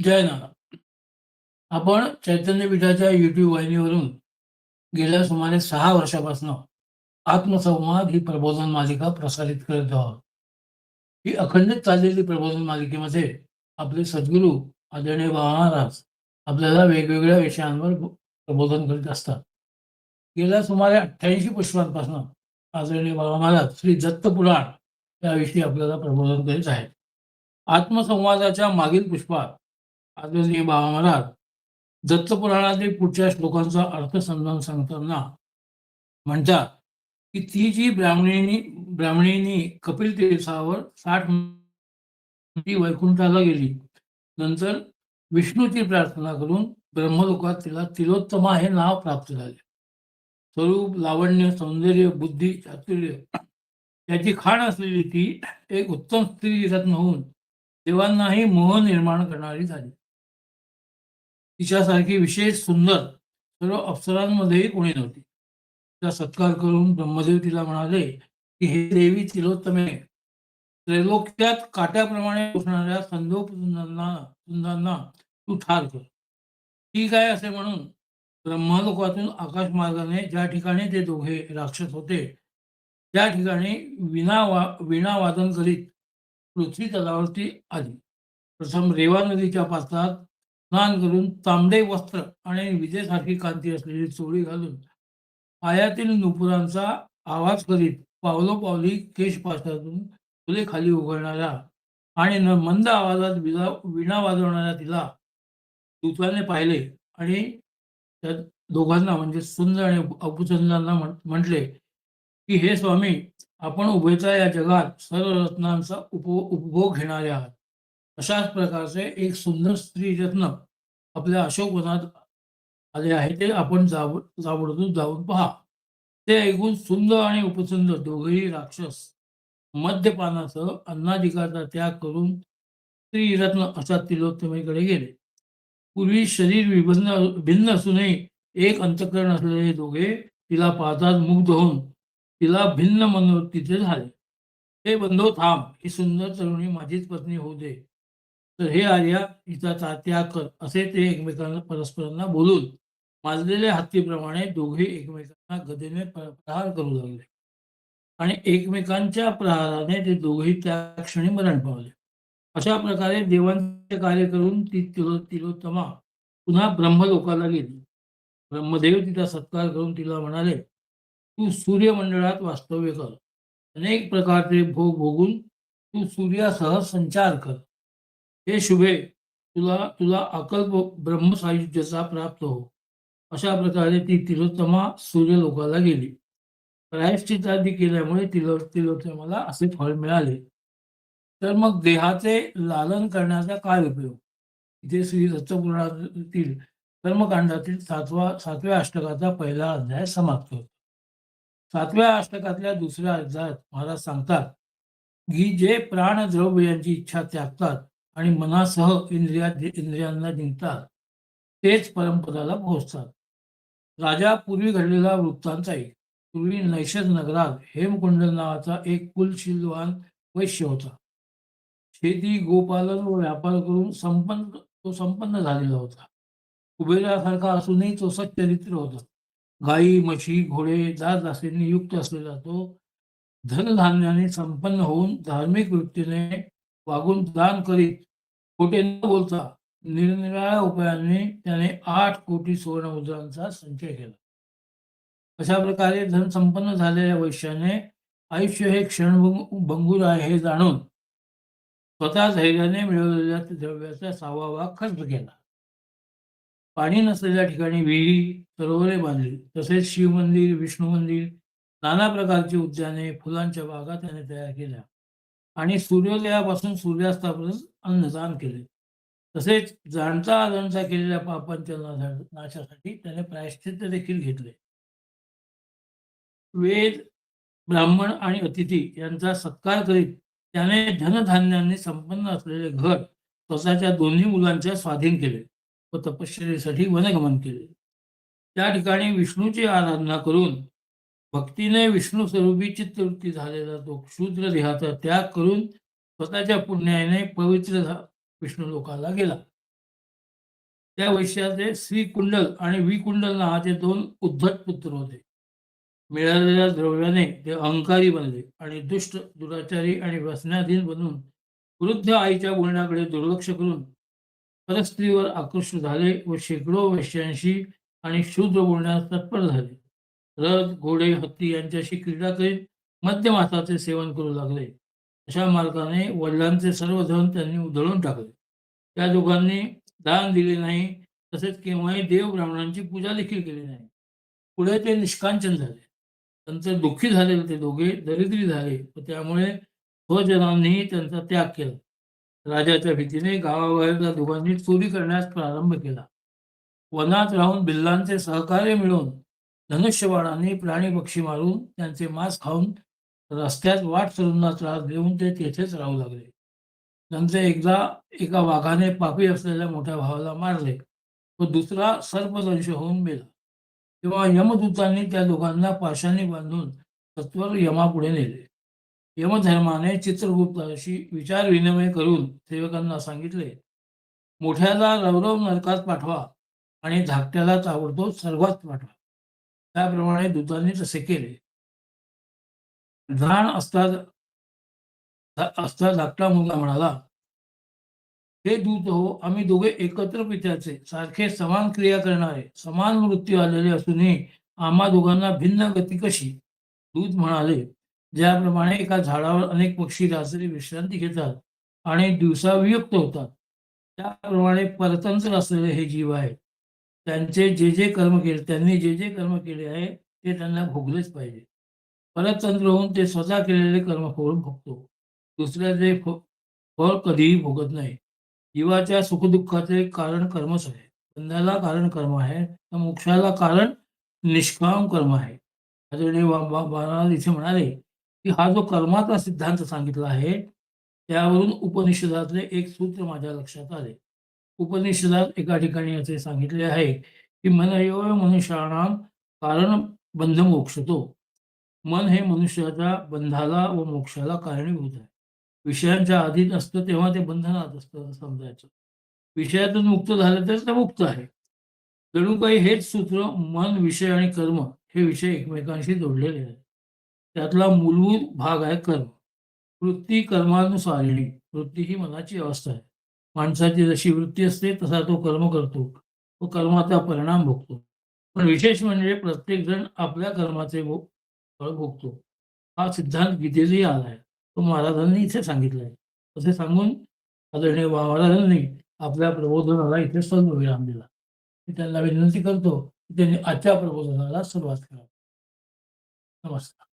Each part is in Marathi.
जय नाना. आपण चैतन्यपीठाच्या YouTube वाहिनीवरून गेल्या सुमारे 6 वर्षापासून आत्मसंवाद ही प्रबोधन मालिका प्रसारित करत आहोत. ही अखंडित चाललेली प्रबोधन मालिकेमध्ये आपले सद्गुरू आदरणीय बाबा महाराज आपल्याला वेगवेगळ्या विषयांवर प्रबोधन करीत असतात. गेल्या सुमारे 88 पुष्पांपासून आदरणीय बाबा महाराज श्री दत्त पुराण याविषयी आपल्याला प्रबोधन करीत आहेत. आत्मसंवादाच्या मागील पुष्पात आदरणीय बाबा महाराज दत्तपुराणातील पुढच्या श्लोकांचा अर्थ समजावून सांगताना म्हणतात की ती जी ब्राह्मणींनी कपिल तीर्थावर 60 वैकुंठाला गेली. नंतर विष्णूची प्रार्थना करून ब्रह्मलोकात तिला तिलोत्तमा हे नाव प्राप्त झाले. स्वरूप, लावण्य, सौंदर्य, बुद्धी, चातुर्य याची खाण असलेली ती एक उत्तम स्त्री रत्न होऊन देवांनाही मोह निर्माण करणारी झाली. तिच्यासारखी विशेष सुंदर सर्व अप्सरांमध्येही कोणी नव्हती. तिचा सत्कार करून ब्रह्मदेव तिला म्हणाले की हे देवी तिलोत्तमे, त्रैलोक्यात काट्याप्रमाणे उठणाऱ्या सुंदांना तू ठार कर. ठीक आहे असे म्हणून ब्रह्मलोकातून आकाश मार्गाने ज्या ठिकाणी ते दोघे राक्षस होते त्या ठिकाणी वीणा वादन करीत पृथ्वी तलावरती आली. प्रथम रेवा नदीच्या पात्रात स्नान करून तांबडे वस्त्र आणि विजेसारखी कांती असलेली चोळी घालून पायातील नुपुरांचा आवाज करीत पावलोपावली केशपाशातून फुले खाली उघडणाऱ्या आणि मंद आवाजात वीणा वाजवणाऱ्या तिला दूताने पाहिले आणि त्या दोघांना म्हणजे सुंद आणि अपुचंदांना म्हटले की हे स्वामी, आपण उभयता या जगात सर्व रत्नांचा उपभोग घेणारे आहात. अशाच प्रकारचे एक सुंदर स्त्री रत्न आपल्या अशोकवनात आले आहे, ते आपण ताबडतोब जाऊन पहा. ते ऐकून सुंद आणि उपसुंद दोघेही राक्षस मद्यपानासह अन्नाधिकारचा त्याग करून स्त्रीरत्न अशा तिलोत्तमेकडे गेले. पूर्वी शरीर भिन्न असूनही एक अंतःकरण असलेले दोघे तिला पाहताच मुग्ध होऊन तिला भिन्न मनोवृत्तीचे झाले. हे बंधो थांब, ही सुंदर तरुणी माझीच पत्नी होऊ दे, तर हे आर्या हिचा त्याग कर, असे ते एकमेकांना परस्परांना बोलून माजलेल्या हत्तीप्रमाणे दोघे एकमेकांना गदेने प्रहार करू लागले आणि एकमेकांच्या प्रहाराने ते दोघेही त्या क्षणी मरण पावले. अशा प्रकारे देवांचे कार्य करून ती तिलोत्तमा पुन्हा ब्रह्मलोकाला गेली. ब्रह्मदेव तिचा सत्कार करून तिला म्हणाले, तू सूर्यमंडळात वास्तव्य कर. अनेक प्रकारचे भोग भोगून तू सूर्यासह संचार कर. हे शुभे, तुला अकल्प ब्रह्मसायुज्याचा प्राप्त हो. अशा प्रकारे ती तिलोत्तमा सूर्यलोकाला गेली. प्रायश्चित्तादी केल्यामुळे तिलोत्तमाला असे फळ मिळाले. तर मग देहाचे लालन करण्याचा काय उपयोग? इथे श्री दत्तपुराणातील कर्मकांडातील सातव्या अष्टकाचा पहिला अध्याय समाप्त होतो. 7व्या अष्टकातल्या दुसऱ्या अध्यायात महाराज सांगतात की जे प्राणद्रव्य यांची इच्छा त्यागतात आणि मनासह इंद्रियांना जिंकतात तेच परमपदाला पोहोचतात. राजा पूर्वी घडलेला वृत्तांत आहे. पूर्वी नैषद नगरात हेमकुंडल नावाचा एक कुलशीलवान वैश्य होता. शेती, गोपालन व व्यापार करून संपन्न झालेला होता. कुबेरासारखा असूनही तो सच्चरित्र होता. गायी, म्हशी, घोडे, दासदासींनी युक्त असलेला तो धनधान्याने संपन्न होऊन धार्मिक वृत्तीने वागून दान करीत खोटे न बोलता निरनिराळ्या उपायांनी त्याने 8 कोटी सुवर्णमुद्रांचा संचय केला. अशा प्रकारे धन संपन्न झालेल्या वैश्याने आयुष्य हे क्षणभंगूर आहे हे जाणून स्वतः धैर्याने मिळवलेल्या द्रव्याचा 6वा भाग खर्च केला. पाणी नसलेल्या ठिकाणी विहिरी, सरोवरे बांधली. तसेच शिवमंदिर, विष्णू मंदिर, नाना प्रकारची उद्याने, फुलांच्या बागा त्याने तयार केल्या आणि सूर्योदयापासून सूर्यास्तापर्यंत अन्नदान केले. तसेच जाणता अजाणता केलेल्या पापांच्या नाशासाठी त्याने प्रायश्चित्त देखील घेतले. वेद, ब्राह्मण आणि अतिथी यांचा सत्कार करीत त्याने धनधान्यांनी संपन्न असलेले घर स्वतःच्या दोन्ही मुलांच्या स्वाधीन केले व तपश्चर्येसाठी वनगमन केले. त्या ठिकाणी विष्णूची आराधना करून भक्तीने विष्णू स्वरूपी चित्तवृत्ती झालेला तो क्षुद्र देहाचा त्याग करून स्वतःच्या पुण्याने पवित्र विष्णू लोकाला गेला. त्या वैश्याचे श्रीकुंडल आणि विकुंडल नावाचे 2 उद्धट पुत्र होते. मिळालेल्या द्रव्याने ते अहंकारी बनले आणि दुष्ट, दुराचारी आणि व्यसनाधीन बनून वृद्ध आईच्या बोलण्याकडे दुर्लक्ष करून परस्त्रीवर आकृष्ट झाले व शेकडो वेश्यांशी आणि शूद्र बोलण्यास तत्पर झाले. रथ, घोडे, हत्ती यांच्याशी क्रीडा करीत मद्य मासाचे सेवन करू लागले. अशा मार्गाने वडिलांचे सर्व धन त्यांनी उधळून टाकले. त्या दोघांनी दान दिले नाही, तसेच केव्हाही देव ब्राह्मणांची पूजा देखील केली नाही. पुढे ते निष्कांचन झाले. नंतर दुःखी झालेले ते दोघे दरिद्री झाले व त्यामुळे स्वजनांनीही त्यांचा त्याग केला. राजाच्या भीतीने गावाबाहेर त्या दोघांनी चोरी करण्यास प्रारंभ केला. वनात राहून भिल्लांचे सहकार्य मिळवून धनुष्यबाणांनी प्राणी पक्षी मारून त्यांचे मांस खाऊन रस्त्यात वाटसरूंना त्रास देऊन ते तेथेच राहू लागले. नंतर एकदा एका वाघाने पापी असलेल्या मोठ्या भावाला मारले व दुसरा सर्पदंश होऊन मेला. तेव्हा यमदूतांनी त्या दोघांना पाशाने बांधून सत्वर यमापुढे नेले. यमधर्माने चित्रगुप्ताशी विचार विनिमय करून सेवकांना सांगितले, मोठ्याला रवरव नरकात पाठवा आणि धाकट्याला ताबडतोब स्वर्गात पाठवा. त्याप्रमाणे दूतांनी तसे केले. जाण असता धाकटा मुलगा म्हणाला, हे दूत हो, आम्ही दोघे एकत्र पित्याचे, सारखे समान क्रिया करणारे, समान मृत्यू आलेले असूनही आम्हा दोघांना भिन्न गती कशी? दूत म्हणाले, ज्याप्रमाणे एका झाडावर अनेक पक्षी रात्री विश्रांती घेतात आणि दिवसा वियुक्त होतात, त्याप्रमाणे परतंत्र असलेले हे जीव आहेत. त्यांनी जे जे कर्म केले आहे ते त्यांना भोगलेच पाहिजे. परतंत्र होऊन ते स्वतः केलेले कर्म भोगतो. दुसऱ्याचे फळ कधीही भोगत नाही. जीवाच्या सुखदुःखाचे कारण कर्मच आहे. बंधाला कारण कर्म आहे, तर मोक्षाला कारण निष्काम कर्म आहे. आदरणीय महाराज इथे म्हणाले, की हा जो कर्माचा सिद्धांत सांगितला आहे, त्यावरून उपनिषदातले एक सूत्र माझ्या लक्षात आले. उपनिषदात एका ठिकाणी असे सांगितले आहे, की मनएव मनुष्याणाम कारण बंध मोक्षतो. मन हे मनुष्याच्या बंधाला व मोक्षाला कारणीभूत आहे. विषयांच्या अधीन असतं तेव्हा ते बंधनात असतं असं समजायचं. विषयातून मुक्त झालं तर ते मुक्त आहे. जणू काही हेच सूत्र मन, विषय आणि कर्म हे विषय एकमेकांशी जोडलेले आहेत. त्यातला मूलभूत भाग आहे कर्म. वृत्ती कर्मानुसारिणी. वृत्ती ही मनाची अवस्था आहे. माणसाची जशी वृत्ती असते तसा तो कर्म करतो व कर्माचा परिणाम भोगतो. पण विशेष म्हणजे प्रत्येकजण आपल्या कर्माचे फळ भोगतो. हा सिद्धांत गीतेतही आला आहे. तो महाराजांनी इथे सांगितला आहे. असे सांगून आदरणीय महाराजांनी आपल्या प्रबोधनाला इथे विराम दिला. मी त्यांना विनंती करतो की त्यांनी आजच्या प्रबोधनाला सुरुवात करावी. नमस्कार.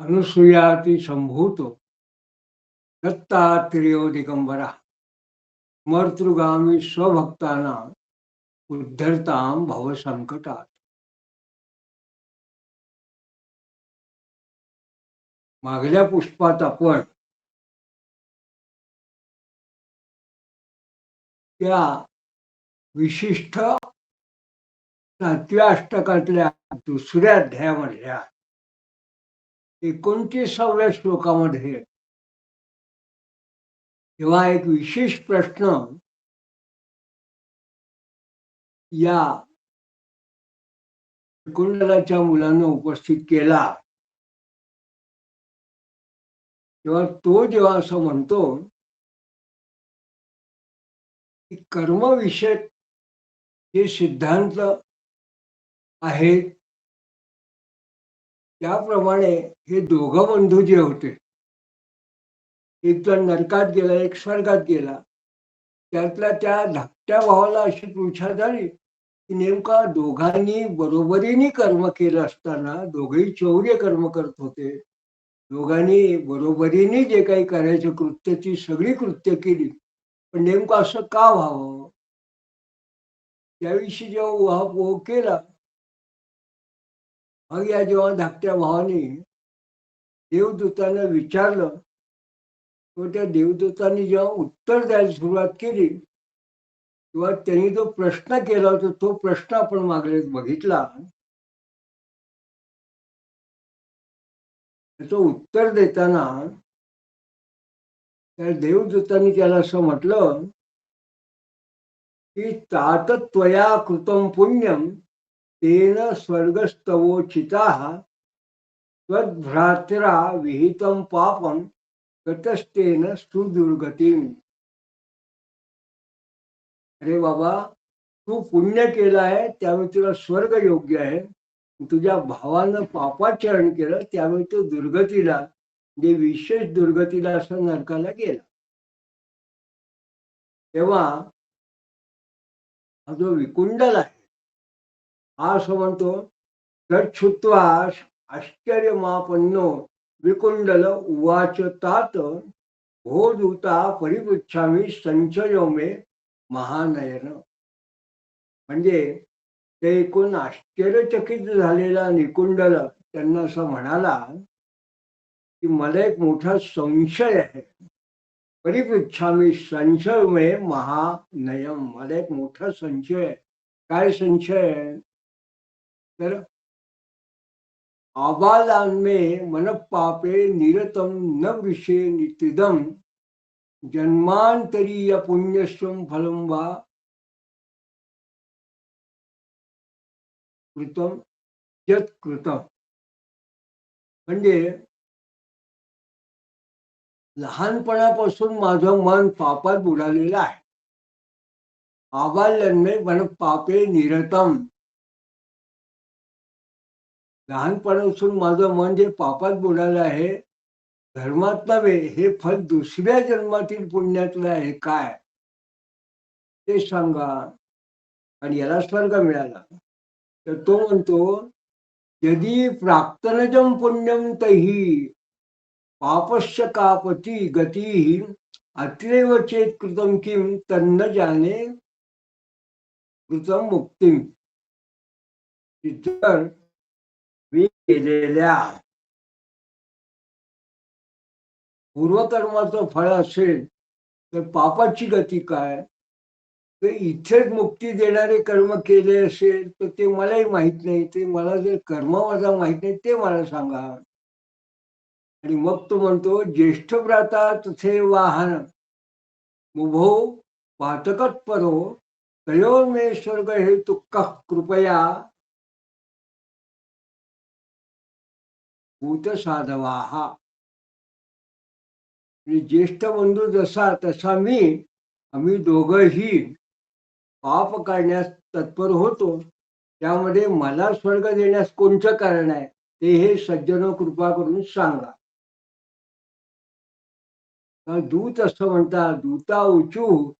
अनुसूयाति संभूतो दत्तात्रेयो दिगंबरा मर्तृगामी स्वभक्ताना उद्धरताम भवसंकटात. मागल्या पुष्पात आपण त्या विशिष्ट 7व्या अष्टकातल्या दुसऱ्या अध्यायामधल्या 29व्या श्लोकामध्ये तेव्हा एक विशेष प्रश्न या कुंडलाच्या मुलानं उपस्थित केला. तेव्हा तो जेव्हा असं म्हणतो की कर्मविषयक जे सिद्धांत आहेत त्याप्रमाणे हे दोघं बंधू जे होते, एक जण नरकात गेला, एक स्वर्गात गेला. त्यातल्या त्या धाकट्या भावाला अशी पृच्छा झाली की नेमका दोघांनी बरोबरीने कर्म केलं असताना, दोघेही चौर्य कर्म करत होते, दोघांनी बरोबरीने जे काही करायचं कृत्याची सगळी कृत्य केली, पण नेमकं असं का व्हावं, त्याविषयी जेव्हा उहापोह केला. मग या जेव्हा धाकट्या भावाने देवदूतांना विचारलं, तो त्या देवदूतांनी जेव्हा उत्तर द्यायला सुरुवात केली किंवा त्यांनी जो प्रश्न केला होता तो प्रश्न आपण मागे बघितला, त्याचं उत्तर देताना त्या देवदूतांनी त्याला असं म्हटलं की तात त्वया कृतं पुण्यम तेन स्वर्गस्तवोचिताः त्वद्भ्रात्रा विहितं पापं गतस्तेन सुदुर्गतीम. अरे बाबा, तू पुण्य केलं आहे त्यामुळे तुला स्वर्ग योग्य आहे. तुझ्या भावानं पापाचरण केलं त्यामुळे तो दुर्गतीला, म्हणजे विशेष दुर्गतीला असं नरकाला गेला. तेव्हा हा जो विकुंडल आहे हा असं म्हणतो, तच्छ्रुत्वा आश्चर्यमापन्नो विकुंडल उवाच तात भो दूता परिपृच्छामि संचयो मे महानयन. म्हणजे ते ऐकून आश्चर्यचकित झालेला निकुंडल त्यांना असं म्हणाला की मला एक मोठा संशय आहे. परिपृच्छामि संशयमे महानयम. मला एक मोठा संशय आहे. काय संशय आहे? तर आबालान्मे मनपापे निरतम न वृषे नितिदम जन्मांतरीय पुण्यश्रम फलम वा कृतम यत कृतम. म्हणजे लहानपणापासून माझं मन पापात बुडालेलं आहे. आबाल्यन्मे मनपापे निरतम. लहानपणापासून माझं मन जे पापात बुडालं आहे, धर्मात नव्हे, हे फल दुसऱ्या जन्मातील पुण्यातलं आहे काय ते सांगा. आणि याला स्वर्ग मिळाला. तर तो म्हणतो, यदि प्राक्तनजम पुण्यम तही पापस्य कापती गती अत्रैव चेत कृतम किम तन्न जाने कृतम मुक्तिम. जर मी केलेल्या पूर्वकर्माचं फळ असेल तर पापाची गती काय, तर इथेच मुक्ती देणारे कर्म केले असेल तर ते मलाही माहित नाही. ते मला जर कर्म माझा माहित नाही ते मला सांगा. आणि मग तो म्हणतो, ज्येष्ठ भ्राता तुथे वाहन मुभो पातकत्परो तयोर्मे स्वर्ग हे तुक्क कृपया भूत साधवाहा. ज्येष्ठ बंधू जसा तसा मी, आम्ही दोघंही पाप काढण्यास तत्पर होतो. त्यामध्ये मला स्वर्ग देण्यास कोणतं कारण आहे ते हे सज्जनो कृपा करून सांगा. दूत असं म्हणतात, दूता उचू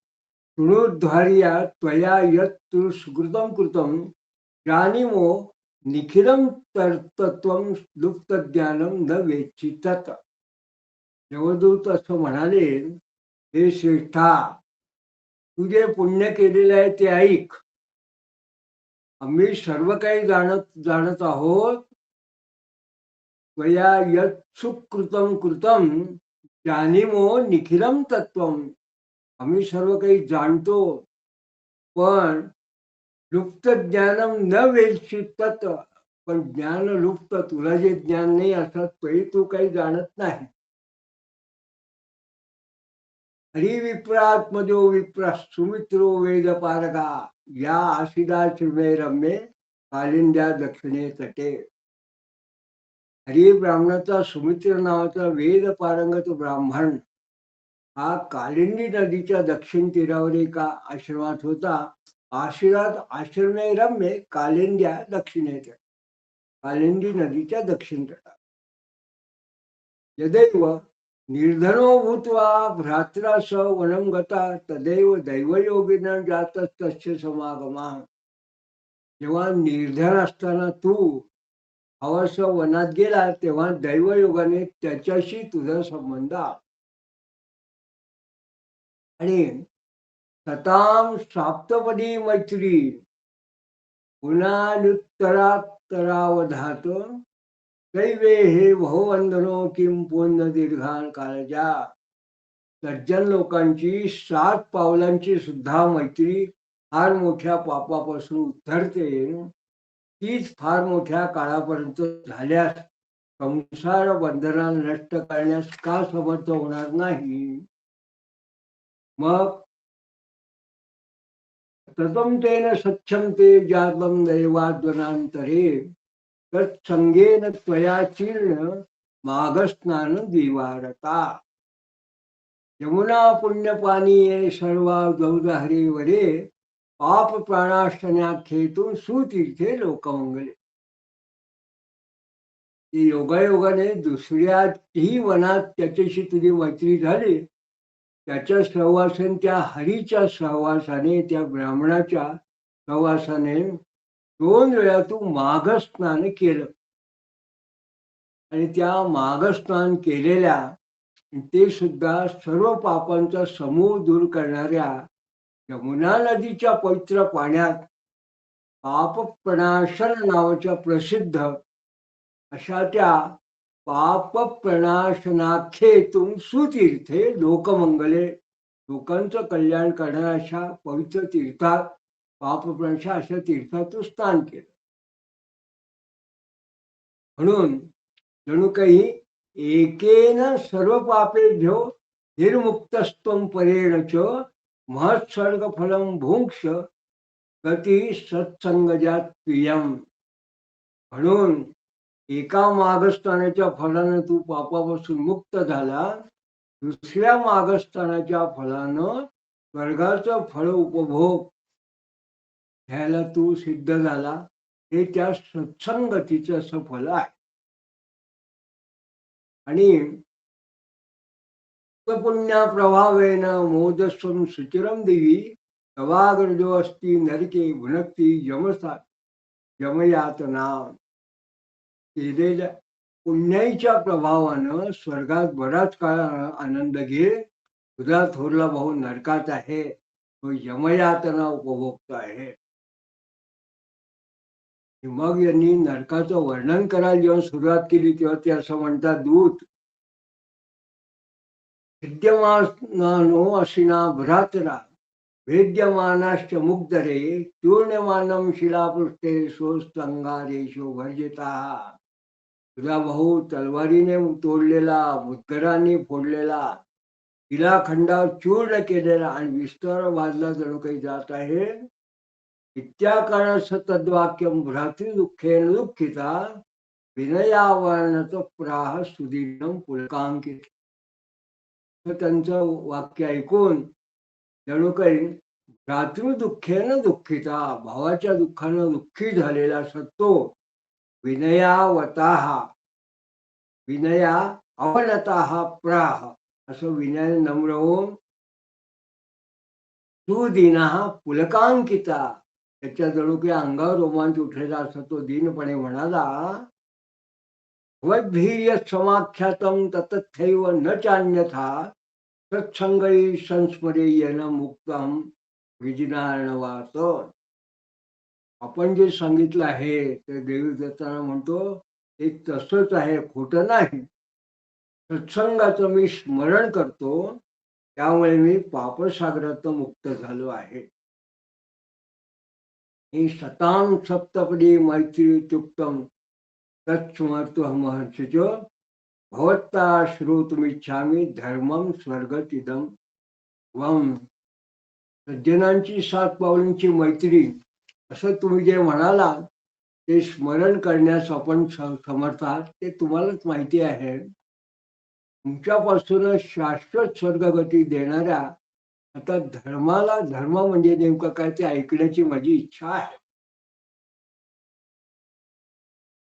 शृणुध्वार्या त्वया यत् तु सुकृतं कृतं जानीमो निखिलं तत्त्वं लुप्त ज्ञानं न वेचितात. देवदूत असं म्हणाले, हे श्रेष्ठा, तू जे पुण्य केलेलं आहे ते ऐक. आम्ही सर्व काही जाणत आहोत. त्वया यत् सुकृतं कृतं जानीमो निखिलं तत्त्वं. आम्ही सर्व काही जाणतो, पण लुप्त ज्ञानम न वेत्सित. पण ज्ञान लुप्त, तुला जे ज्ञान नाही असं तोही तू काही जाणत नाही. हरी विप्रात्मजो विप्र सुमित्रो वेद पारगा या आशिदा चिमे रम्ये कालिंद्या दक्षिणे तटे. हरी ब्राह्मणाचा सुमित्र नावाचा वेद पारंगत ब्राह्मण हा कालिंदी नदीच्या दक्षिण तीरावर एका आश्रमात होता. आशिरात आश्रमे रम्ये कालिंद्या दक्षिणेत. कालिंदी नदीच्या दक्षिण तटात. यदैव निर्धनो भूत्वा भ्रात्रा स वनं गता तदैव दैवयोगिना जातस्तस्य समागमा. जेव्हा निर्धन असताना तू हवस वनात गेला तेव्हा दैवयोगाने त्याच्याशी तुझा संबंध आला. आणि सताम साप्तपदी मैत्री पुनानुत्तरात्तरावधात दैवे हे भववंदनो किम पुण्य दीर्घान काळजा. सज्जन लोकांची 7 पावलांची सुद्धा मैत्री फार मोठ्या पापापासून उद्धरते, तीच फार मोठ्या काळापर्यंत झाल्यास संसार बंधना नष्ट करण्यास का समर्थ होणार नाही? मग प्रथम तेन सच्छन्ते जातं दैवाद्वनान्तरे तत्संगेन त्वया चीर्ण माघस्नान दिवारता. यमुना पुण्यपानी ये सर्वा गौदाहरी वरे पाप प्राणाशण्याखेतून सुतीर्थे लोकमंगले. की योगायोगाने दुसऱ्याही वनात त्याच्याशी तुझी मैत्री झाली, त्याच्या सहवासाने, त्या हरीच्या सहवासाने, त्या ब्राह्मणाच्या सहवासाने 2 वेळा तू माघस्नान केलं. आणि त्या माघस्नान केलेल्या, ते सुद्धा सर्व पापांचा समूळ दूर करणाऱ्या यमुना नदीच्या पवित्र पाण्यात पाप प्रणाशन नावाच्या प्रसिद्ध अशा त्या पाप प्रणाशनाखेतून सुतीर्थे लोकमंगले, लोकांचं कल्याण करणाऱ्या अशा पवित्र तीर्थात, पापप्रणाश अशा तीर्थात तू स्नान केलं. म्हणून जणू काही एकेन सर्व पापेभ्यो निर्मुक्तस्त्वं परेण च महत्सर्ग फलम भुंक्ष गती सत्संगजात प्रियम. म्हणून एका माघस्नानाच्या फलानं तू पापापासून मुक्त झाला, दुसऱ्या माघस्नानाच्या फलानं स्वर्गाचं फळ उपभोग घ्यायला तू सिद्ध झाला. हे त्या सत्संगतीचं असं फल आहे. आणि पुण्या प्रभावेन मोदस्वं सुचिरम देवी तवाग्रजो अस्ति नरके भुनक्ती यमसा यमयातना. केलेल्या पुण्याईच्या प्रभावानं स्वर्गात बराच काळ आनंद घे, तुझा थोरला भाऊ नरकात आहे, तो यमयातना उपभोगता आहे. मग यांनी नरकाचं वर्णन करायला जेव्हा सुरुवात केली, तेव्हा ते असं म्हणतात, दूत विद्यमानो अशिना भ्रातरा वेद्यमानाश्च मुग्धरे चूर्ण्यमानम शिलापृष्ठे सोस्तंगारेशो भर्जिता. तुझा भाऊ तलवारीने तोडलेला, मुद्गरांनी फोडलेला, शिलाखंडावर चूर्ण केलेला आणि विस्तार वाजला जणू काही जात आहे. इत्या कारणास तद्वाक्यम भ्रातृ दुःखेन दुःखिता विनयावर्णत प्राह सुदीर्णम पुलकांकित. त्यांचं वाक्य ऐकून जणू काही भ्रातृदुःखेन दुःखिता, भावाच्या दुःखानं दुःखी झालेला असतो. विनयावताहा, विनया अवनताहा प्राह, असं विनय नम्र होऊन सुदीनहा पुलकांकिता, त्याच्या जणू काही अंगावर रोमांच उठलेला असं तो दीनपणे म्हणाला, वद्भीर्य समाख्यातम ततथैव न चान्यथा सत्संगई संस्मरेयन मुक्तम विजिनार्णवात. आपण जे सांगितलं आहे ते देवी दत्ताना म्हणतो ते तसंच आहे, खोटं नाही. सत्संगाचं मी स्मरण करतो, त्यामुळे मी पापसागरातून मुक्त झालो आहे. ही शतां सप्तपदी मैत्रीत्युक्तम तत्स्मर्तुहमहर्षिच भवत्ता श्रोतुमिच्छामि धर्मम स्वर्गतिदम वम. सज्जनांची 7 पावलांची मैत्री असं तुम्ही जे म्हणाला, ते स्मरण करण्यास आपण समर्थ आहात, ते तुम्हालाच माहिती आहे. तुमच्यापासून शाश्वत स्वर्गगती देणाऱ्या आता धर्माला, धर्म म्हणजे नेमकं काय ते ऐकण्याची माझी इच्छा आहे.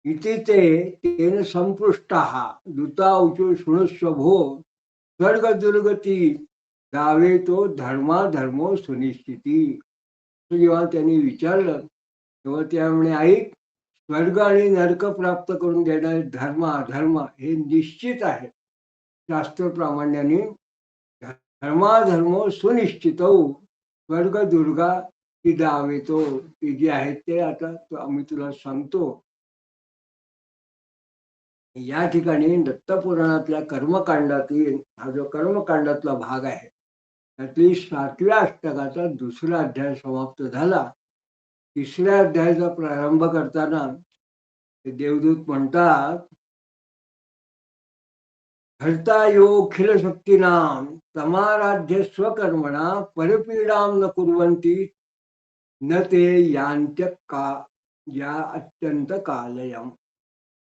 इथे ते तेन संपृष्टाः दूता उचू शृणुष्व भो स्वर्ग दुर्गती गावे तो धर्माधर्मो सुनिश्चिती. जेव्हा त्यांनी विचारलं तेव्हा त्यामुळे ऐक, स्वर्ग आणि नरक प्राप्त करून देणारे धर्म अधर्म हे निश्चित आहे शास्त्र प्रामाण्याने. धर्माधर्मो सुनिश्चित स्वर्ग दुर्गा ती दावेतो, ती जी आहेत ते आता आम्ही तुला सांगतो. या ठिकाणी दत्तपुराणातल्या कर्मकांडातील हा जो कर्मकांडातला भाग आहे, त्यातली 7व्या अष्टकाचा दुसरा अध्याय समाप्त झाला. तिसऱ्या अध्यायाचा प्रारंभ करताना ते देवदूत म्हणतात, हर्ता योऽखिल शक्तीनां तमाराध्य स्वकर्मणा परपीडां न कुर्वन्ति न ते यांत्य का या अत्यंत कालयम.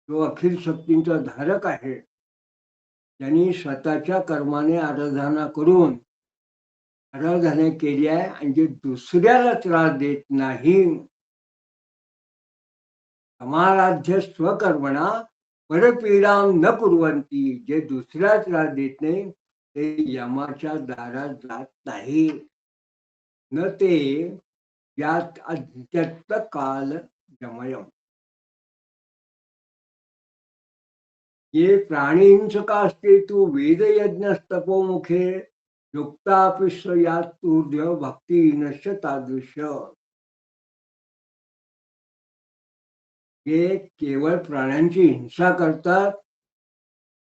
जो अखिल शक्तींचा धारक आहे, त्यांनी स्वतःच्या कर्माने आराधना करून आराधना केली आहे आणि जे दुसऱ्याला त्रास देत नाही, समाराध्य स्वकर्मणा परपीडां न कुर्वन्ति, जे दुसऱ्या त्रास देत नाही ते यमाच्या दारात जात नाही. न ते यात अत्यंत काल जमयम. ये प्राणिहिंसकास्ते तु वेदयज्ञस्तपोमुखे युक्तापिश्व यात ऊर्ध्व भक्तिहीनस्य तादृश. हे केवळ प्राण्यांची हिंसा करतात,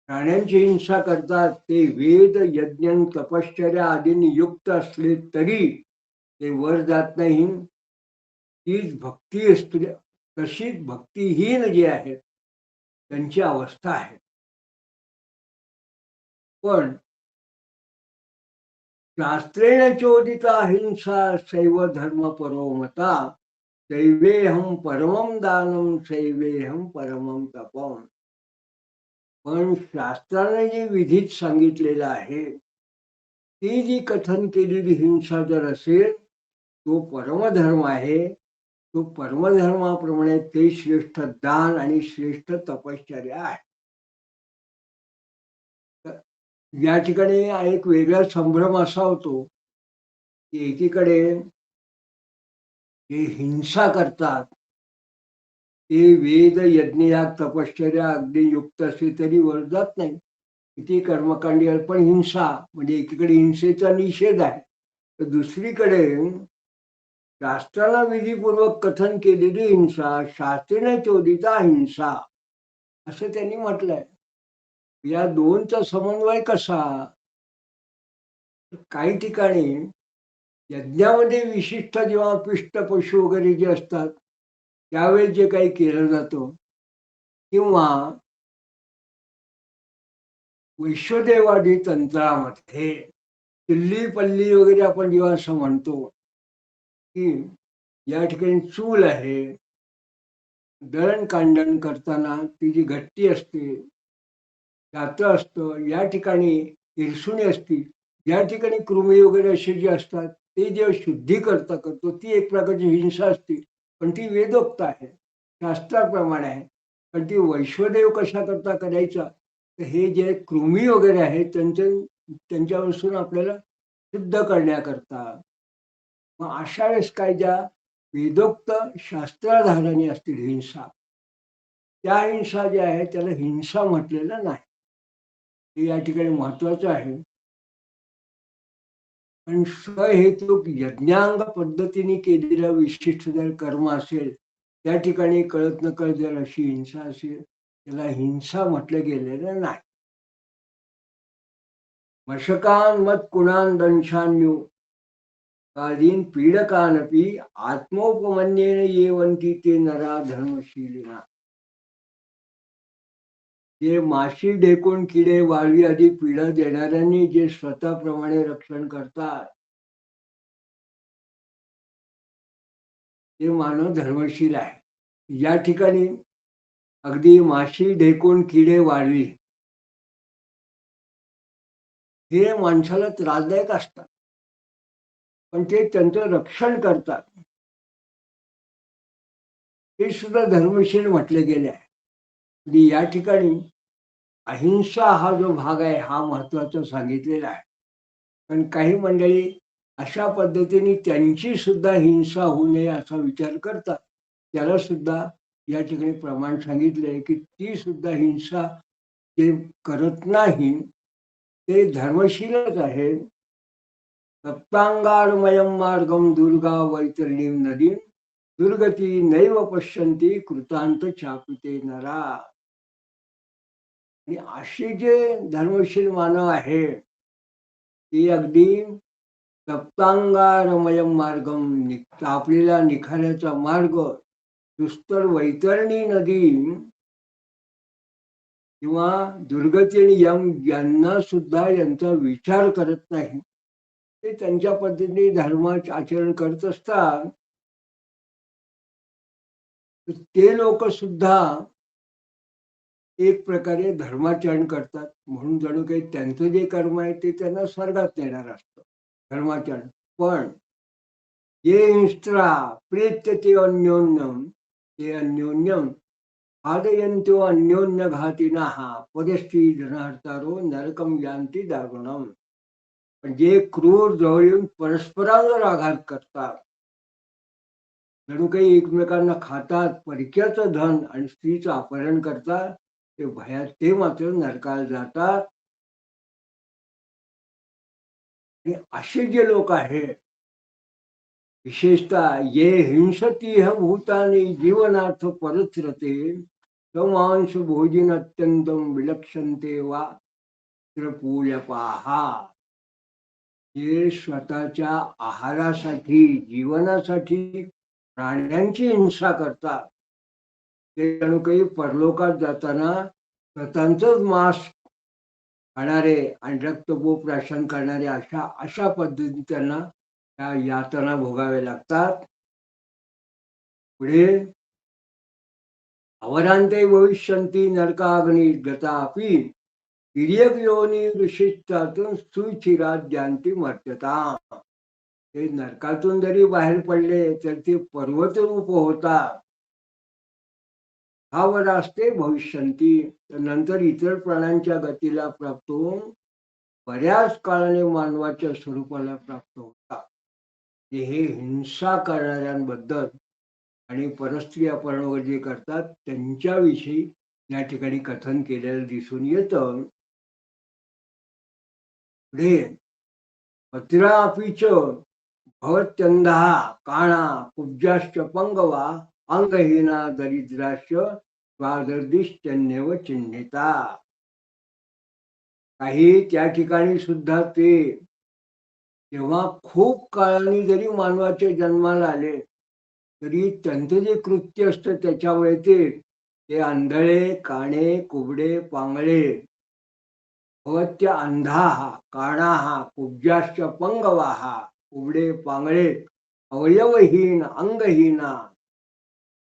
प्राण्यांची हिंसा करतात, ते वेद यज्ञ तपश्चर्या आदींनी युक्त असले तरी ते वर जात नाही. तीच भक्ती असते, तशीच भक्तिहीन जे आहेत त्यांची अवस्था आहे. पण शास्त्रेण चोदित अहिंसा सैव धर्म परो मता सैवेहम परमम दानम सैवेहम परमम तपम. पण शास्त्राने जे विधीत सांगितलेलं आहे, ती जी कथन केलेली हिंसा जर असेल, तो परमधर्म आहे. तो परमधर्माप्रमाणे ते श्रेष्ठ दान आणि श्रेष्ठ तपश्चर्या आहे. या ठिकाणी एक वेगळा संभ्रम असा होतो की एकीकडे जे हिंसा करतात ते वेद यज्ञ या तपश्चर्या अगदी युक्त असली तरी वर जात नाही. किती कर्मकांडी पण हिंसा, म्हणजे एकीकडे हिंसेचा निषेध आहे, तर दुसरीकडे शास्त्राला विधीपूर्वक कथन केलेली हिंसा शास्त्रेने चोदिता हिंसा असं त्यांनी म्हटलंय. या दोनचा समन्वय कसा? काही ठिकाणी यज्ञामध्ये विशिष्ट जेव्हा पिष्ट पशु वगैरे जे असतात त्यावेळेस जे काही केलं जातं, किंवा वैश्वदेवादी तंत्रामध्ये चिल्ली पल्ली वगैरे आपण जेव्हा असं म्हणतो की या ठिकाणी चूल आहे, दळण कांडण करताना ती जी घट्टी असते त्याचं असतं, या ठिकाणी इरसुणी असती, या ठिकाणी कृमी वगैरे असे जे असतात ते जे शुद्धी करतो ती एक प्रकारची हिंसा असते, पण ती वेदोक्त आहे, शास्त्राप्रमाणे आहे. पण ती वैश्वदेव कशा करता करायचा, तर हे जे कृमी वगैरे आहेत त्यांच्यापासून आपल्याला शुद्ध करण्याकरता. मग अशा वेळेस काय ज्या वेदोक्त शास्त्राधाराने असतील हिंसा, त्या हिंसा ज्या आहेत त्याला हिंसा म्हटलेलं नाही. हे या ठिकाणी महत्वाचं आहे. पण स्वहेतुक यज्ञांग पद्धतीने केलेलं विशिष्ट जर कर्म असेल, त्या ठिकाणी कळत न कळत जर अशी हिंसा असेल, त्याला हिंसा म्हटलं गेलेलं नाही. मशकान मत कुणान दंशान्यू कादीन पीडकानपी आत्मोपमन्येन येवंती ते नरा धर्मशीलिना. जे माशी ढेकून किडे वाळवी आदी पीडा देणाऱ्यांनी जे स्वतःप्रमाणे रक्षण करतात ते मानव धर्मशील आहे. या ठिकाणी अगदी माशी ढेकून किडे वाळवी हे माणसाला त्रासदायक असतात, पण ते त्यांचं रक्षण करतात, हे सुद्धा धर्मशील म्हटले गेले आहे. या ठिकाणी अहिंसा हा जो भाग आहे हा महत्वाचा सांगितलेला आहे. पण काही मंडळी अशा पद्धतीने त्यांची सुद्धा हिंसा होऊ नये असा विचार करतात. त्याला सुद्धा या ठिकाणी प्रमाण सांगितले की ती सुद्धा हिंसा ते करत नाही, ते धर्मशीलच आहे. सप्तांगारमयम मार्गम दुर्गा वैतरणीम नदीम दुर्गती नैव पश्यन्ति कृतांत चापिते नरा. आणि असे जे धर्मशील मानव आहे ते अगदी सप्तांगारमयम मार्गम, आपल्याला निखाऱ्याचा मार्ग दुस्तर वैतरणी नदी किंवा दुर्गती आणि यम यांना सुद्धा यांचा विचार करत नाही, ते त्यांच्या पद्धतीने धर्माचे आचरण करत असतात. ते लोक सुद्धा एक प्रकारे धर्माचरण करतात, म्हणून जणू काही त्यांचं जे कर्म आहे ते त्यांना स्वर्गात नेणार असतं धर्माचरण. पण ये इंस्त्रा प्रेत्यते अन्योन्यम, ते अन्योन्यम आदयंतो अन्योन्य घातिनाः पदस्त्री जनार्तारो नरकम यांती दारुणम. पण जे क्रूर जवळ येऊन परस्परांवर आघात करतात, जणू काही एकमेकांना खातात, परक्याचं धन आणि स्त्रीचं अपहरण करतात, ते भयात ते मात्र नरकाला जातात. आणि असे जे लोक आहेत, विशेषतः ये हिंसती भूतानी जीवनार्थ परत्रते समांश भोजन अत्यंतम विलक्षणते वा त्रिपूयपाहा. जे स्वतःच्या आहारासाठी जीवनासाठी प्राण्यांची हिंसा करतात, ते जणू काही परलोकात जाताना स्वतःच मांस खाणारे आणि रक्तबो प्राशन करणारे अशा अशा पद्धतीने त्यांना त्या यातना भोगाव्या लागतात. पुढे अवरांते भविष्यंती नरकाग्नी गतापि तिर्यक योनी ऋषित्वातून सुचिराज्यांती मर्त्यता. ते नरकातून जरी बाहेर पडले तर ते पर्वत रूप होतात. हावर असते भविष्यंती, नंतर इतर प्राण्यांच्या गतीला प्राप्त होऊन बऱ्याच काळाने मानवाच्या स्वरूपाला प्राप्त होतात. हे हिंसा करणाऱ्यांबद्दल आणि परस्त्री अपहरण वगैरे जे करतात त्यांच्याविषयी या ठिकाणी कथन केलेलं दिसून येतं. पुढे पत्रापीच भवत्यंधा काणा कुब्जाश्च पंगवा अंगहीना दरिद्राश्च स्वादर्दिश्चन्यव चिन्हिता. काही त्या ठिकाणी सुद्धा ते तेव्हा खूप काळाने जरी मानवाच्या जन्माला आले तरी त्यांचं जे कृत्य असतं त्याच्यामुळे ते आंधळे, काणे, कुबडे, पांगळे, भवत्य अंधाहा काणाहा कुब्जाश्च पंगवाहा, कुबडे, पांगळे, अवयवहीन, अंगहीना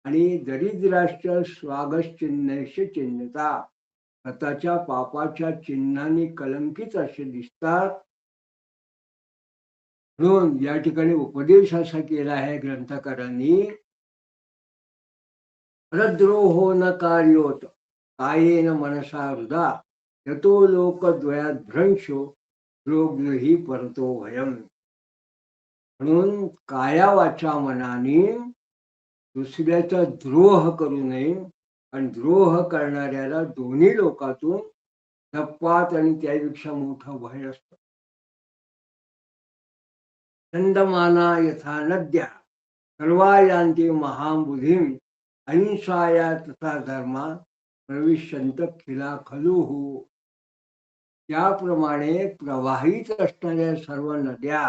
आणि दरिद्राश्च स्वागश्चिन्हैश्च चिन्हता, स्वतःच्या पापाच्या चिन्हाने कलंकित असे दिसतात. म्हणून या ठिकाणी उपदेश असा केला आहे ग्रंथकारांनी, परद्रोहो न कार्योत कायेन मनसा हृदा यतो लोकद्वयात भ्रंशो द्रोग्रही परतो भयम. म्हणून काया वाचा मनाने दुसऱ्याचा द्रोह करू नये, आणि द्रोह करणाऱ्याला दोन्ही लोकातून धप्पात आणि त्यापेक्षा मोठं भय असतं. चंदमाना यथा नद्या सर्वायांती महाबुद्धीम अहिंसाया तथा धर्मा प्रविशंत खिला खलुहू. त्याप्रमाणे प्रवाहित असणाऱ्या सर्व नद्या,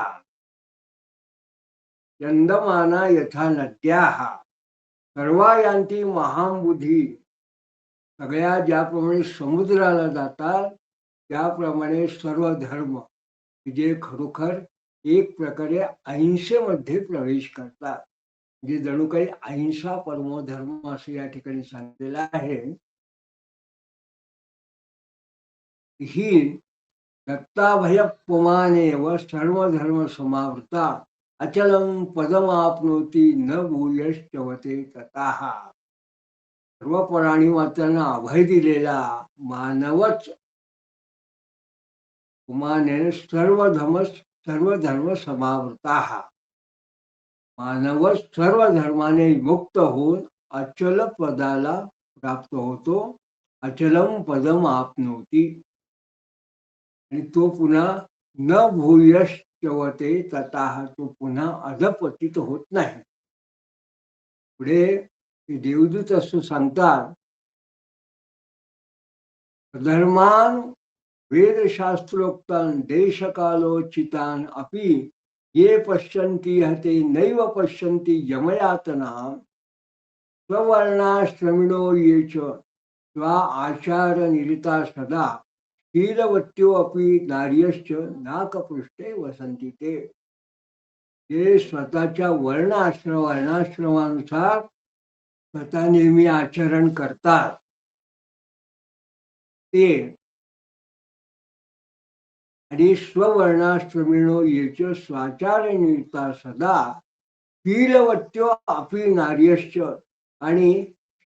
चंदमाना यथा नद्या सर्वायांती महाबुद्धी, सगळ्या ज्याप्रमाणे समुद्राला जातात त्याप्रमाणे सर्व धर्म जे खरोखर एक प्रकारे अहिंसेमध्ये प्रवेश करतात. जे जणू काही अहिंसा परमो धर्म असं या ठिकाणी सांगितलेलं आहे. ही दत्ताभय पुमाने व सर्व धर्म समावृता अचलम पदमाप्नोती न भूयश्चवते तताः. सर्व प्राणी मात्रांना अभय दिलेला मानवच पुमाने सर्व धर्म समावृता, मानव सर्व धर्माने मुक्त होऊन अचल पदाला प्राप्त होतो. अचलम पदम आपनोती, आणि तो पुन्हा न भूयश्चवते तताः, तो पुन्हा अधपतित होत नाही. पुढे देवदूत असं सांगतात, धर्मान वेदशास्त्रोक्तान देशकालोचितान अपि ये पश्यन्ति हते नैव पश्यन्ति यमयातना स्ववर्णाश्रमिणो ये च स्वा आचार निरिता सदा शीलवत्यो अपि नार्यश्च नाकपृष्ठे वसंती ते. जे स्वतःच्या वर्णाश्रमानुसार स्वतः नेहमी आचरण करतात ते आणि स्ववर्णाश्रमिणो येच स्वाचार निमित्ता सदा शीलवत्यो अपि नार्यश्च आणि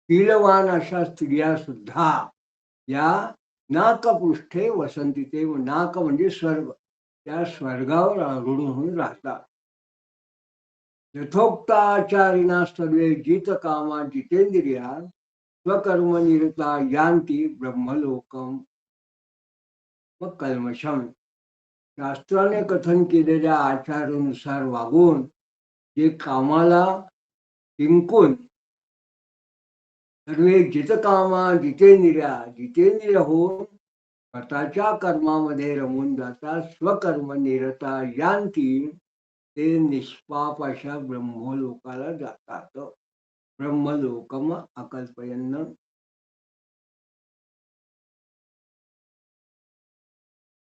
शीलवान अशा स्त्रिया सुद्धा या नाकपृष्ठे वसंती ते. नाक म्हणजे स्वर्ग, त्या स्वर्गावर आरूढ होऊन राहतात. यथोक्ताचारिणा सर्वे जित कामा जितेंद्रिया स्वकर्म निरता यांती ब्रह्मलोकम व कल्मषम. शास्त्राने कथन केलेल्या आचारानुसार वागून जे कामाला जिंकून सर्वे जितकामा जितेंद्रिया जितेंद्रिय होऊन स्वतःच्या कर्मामध्ये रमून जातात. स्वकर्म निरता यांती ते निष्पाप अशा ब्रह्मलोकाला जातात. ब्रह्मलोकम अकल्पयन्न.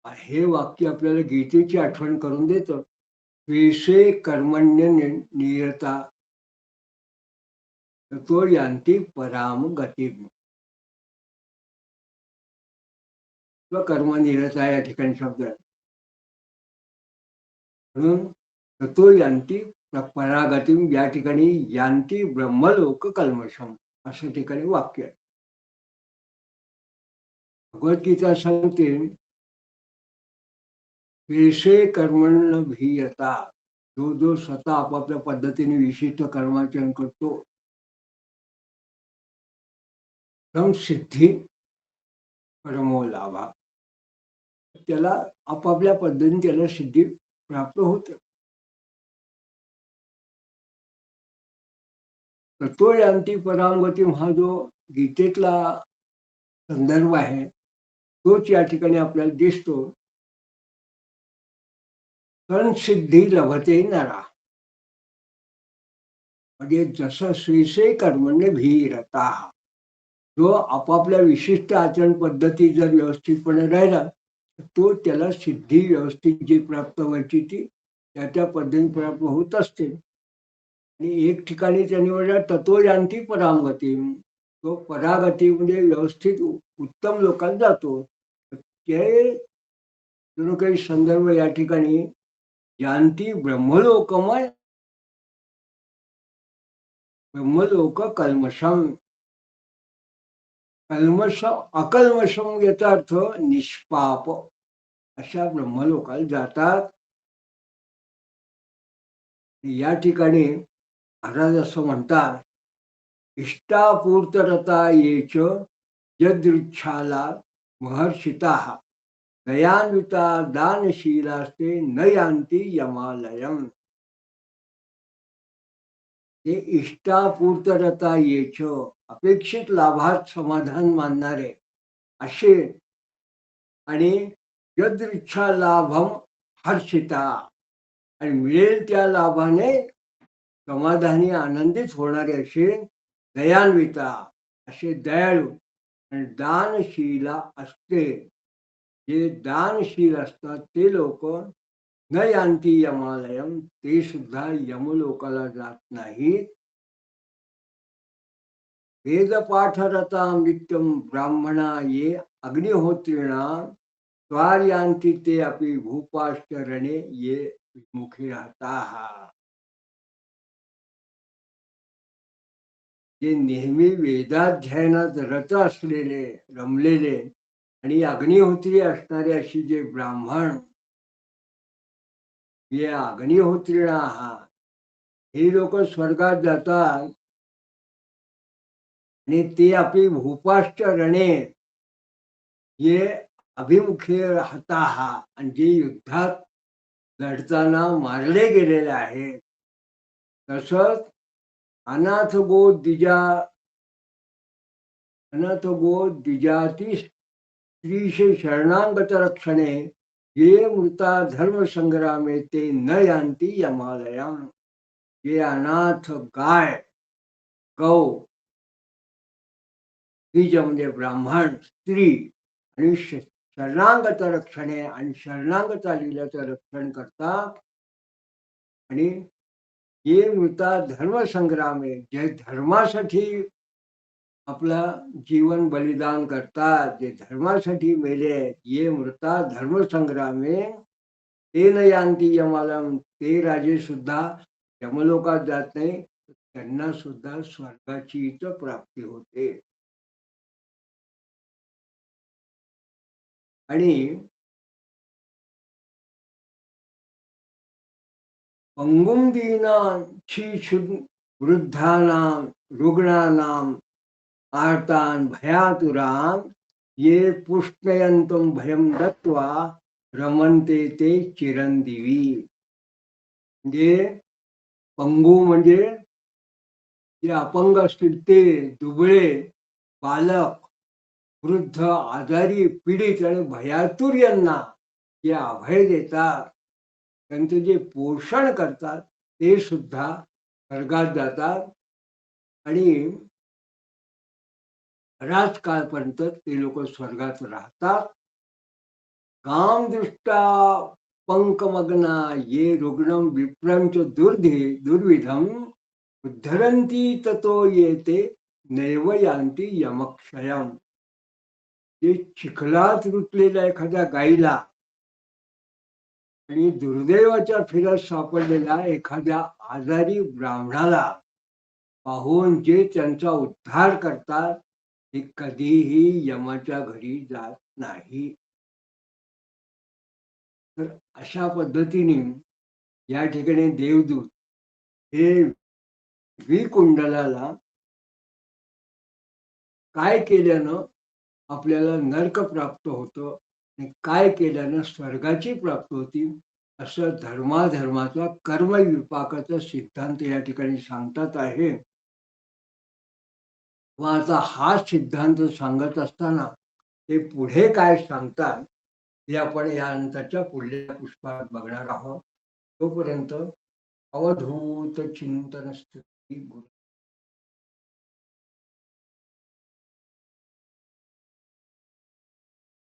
हे वाक्य आपल्याला गीतेची आठवण करून देतं. स्वेषे कर्मण्य निरता तो यांती पराम गती. स्वकर्म निरता या ठिकाणी शब्द आहे. म्हणून तो यांती परागती, या ठिकाणी यांती ब्रह्मलोक कल्मषम अशा ठिकाणी वाक्य आहे. भगवद्गीता सांगते स्वेषे कर्मण्य भीयता. जो स्वतः आपापल्या पद्धतीने विशिष्ट कर्माचरण करतो सिद्धी परमो लाभा, त्याला आपापल्या पद्धतीने त्याला सिद्धी प्राप्त होते. तो यांती परांगती हा जो गीतेतला संदर्भ आहे तोच या ठिकाणी आपल्याला दिसतो. सिद्धी लभते नरा, म्हणजे जसं स्वेषे कर्मण्य भीरता, जो आपापल्या विशिष्ट आचरण पद्धती जर व्यवस्थितपणे राहिला तो त्याला सिद्धी व्यवस्थित जी प्राप्त व्हायची ती त्या पद्धतीने प्राप्त होत असते. आणि एक ठिकाणी त्यांनी म्हटलं तत्व यांती परांगती, तो परागती म्हणजे व्यवस्थित उत्तम लोकांना जातो. ते जणू काही संदर्भ या ठिकाणी यांती ब्रह्मलोकमय ब्रह्मलोक कल्मषम. कल्मष अकल्मषम याचा अर्थ निष्पाप अशा ब्रह्मलोकाला जातात. या ठिकाणी महाराज असं म्हणतात इष्टापूर्तरता येच यदृच्छाला महर्षिता दयान्विता दानशीलास्ते न यांती यमालयम. ते इष्टापूर्तरता येच अपेक्षित लाभात समाधान मानणारे असे आणि यदृच्छा लाभम हर्षिता, आणि मिळेल त्या लाभाने समाधानी आनंदित होणारे असे दयान्विता, असे दयाळू आणि दानशीला असते. जे दानशील असतात ते लोक न यांती यमालयम, ते सुद्धा यमलोकाला जात नाहीत. वेद पाठरता नित्यम ब्राह्मणा ये अग्निहोत्रिणा स्वार्यांती ते अपि भूपाश्चरणे ये मुखी राहता. जे नेहमी वेदाध्ययनात रत असलेले रमलेले आणि अग्निहोत्री असणारे अशी जे ब्राह्मण ये अग्निहोत्रिणा हे लोक स्वर्गात जातात. आणि ते अपि भूपाश्चरणे ये अभिमुखे राहता, आणि जे युद्धात लढताना मारले गेलेले आहेत. तसंच अनाथ गो द्विजाती स्त्रीशे शरणांगत रक्षणे ये मृता धर्म संग्रामे ते न यान्ति यमालयाम. जे अनाथ गाय, गौ, द्विज म्हणजे ब्राह्मण, स्त्री आणि शरणागत रक्षणे आणि शरणागत आलेल्याचं रक्षण करतात. आणि ये मृता धर्म संग्रामे, जे धर्मासाठी आपला जीवन बलिदान करतात, जे धर्मासाठी मेले आहेत, ये मृता धर्म संग्रामे ते न यान्ति यमालयम, ते राजे सुद्धा यमलोकात जात नाही, त्यांना सुद्धा स्वर्गाची इथं प्राप्ती होते. आणि पंगुम दीनांची वृद्धानां रुग्णानां आर्तान भयातुरान ये पुष्णयंतम भयम दत्वा रमन्ते ते चिरंदिवी. म्हणजे पंगू म्हणजे जे अपंग असतील ते, दुबळे, बालक, वृद्ध, आजारी, पीडित आणि भयातुर यांना जे अभय देतात, त्यांचे जे पोषण करतात, ते सुद्धा स्वर्गात जातात. आणि बराच काळपर्यंत ते लोक स्वर्गात राहतात. कामदृष्टा पंकमग्ना ये रुग्णम विप्रंच दुर्विधम उद्धरंती ततो येते नैव यान्ति यमक्षयम. जे चिखलात रुतलेल्या एखाद्या गाईला आणि दुर्दैवाच्या फिरत सापडलेल्या एखाद्या आजारी ब्राह्मणाला पाहून जे त्यांचा उद्धार करतात, ते कधीही यमाच्या घरी जात नाही. तर अशा पद्धतीने या ठिकाणी देवदूत हे विकुंडलाला काय केल्यानं आपल्याला नरक प्राप्त होतं आणि काय केल्यानं स्वर्गाची प्राप्ती होती, असं धर्माधर्माचा कर्मविपाकाचा सिद्धांत या ठिकाणी सांगतात आहे. व आता हा सिद्धांत सांगत असताना ते पुढे काय सांगतात हे आपण यानंतरच्या पुढल्या पुष्पात बघणार आहोत. तोपर्यंत अवधूत चिंतन स्तुती गुरु